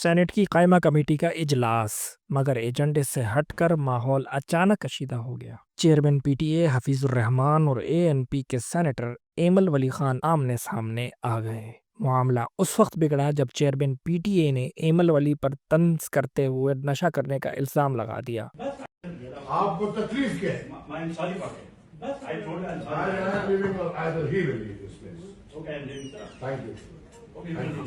Saint کی قائمہ committee کا اجلاس، مگر ایجنڈے سے ہٹ کر ماحول اچانک کشیدہ ہو گیا۔ Chairman P T A Hafeez ur Rahman اور اے این پی کے سینیٹر ایمل ولی خان آمنے سامنے آ گئے۔ معاملہ اس وقت بگڑا جب چیئرمین پی ٹی اے نے ایمل ولی پر طنز کرتے ہوئے نشہ کرنے کا الزام لگا دیا۔ آپ کو تکلیف کیا ہے؟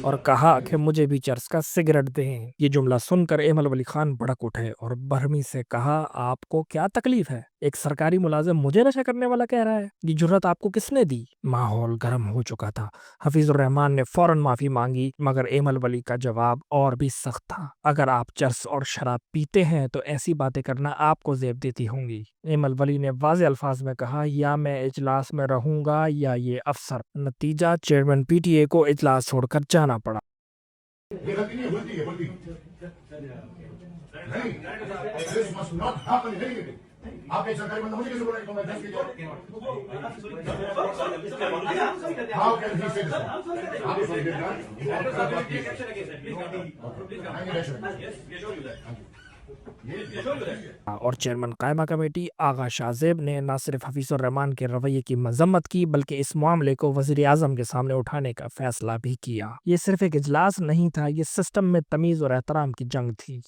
اور کہا کہ مجھے بھی چرس کا سگریٹ دیں۔ یہ جملہ سن کر ایمل ولی خان بھڑک اٹھے اور برہمی سے کہا، آپ کو کیا تکلیف ہے؟ ایک سرکاری ملازم مجھے نشہ کرنے والا کہہ رہا ہے؟ یہ جرات آپ کو کس نے دی؟ ماحول گرم ہو چکا تھا۔ حفیظ الرحمان نے فوراً معافی مانگی، مگر ایمل ولی کا جواب اور بھی سخت تھا۔ اگر آپ چرس اور شراب پیتے ہیں تو ایسی باتیں کرنا آپ کو زیب دیتی ہوں گی۔ ایمل ولی نے واضح الفاظ میں کہا، یا میں اجلاس میں رہوں گا یا یہ افسر۔ نتیجہ چیئرمین پی ٹی اے کو اجلاس چھوڑ کر جانا پڑا۔ یہ غلطی نہیں ہوتی ہے، غلطی نہیں، this must not happen in any way. آپ ایک سرکاری بندہ مجھے کیسے بولا کہ میں دس کے جاؤں؟ How can he say this? آپ کو سمجھے گا؟ اور چیئرمین قائمہ کمیٹی آغا شاہ زیب نے نہ صرف حفیظ الرحمان کے رویے کی مذمت کی بلکہ اس معاملے کو وزیر اعظم کے سامنے اٹھانے کا فیصلہ بھی کیا۔ یہ صرف ایک اجلاس نہیں تھا، یہ سسٹم میں تمیز اور احترام کی جنگ تھی۔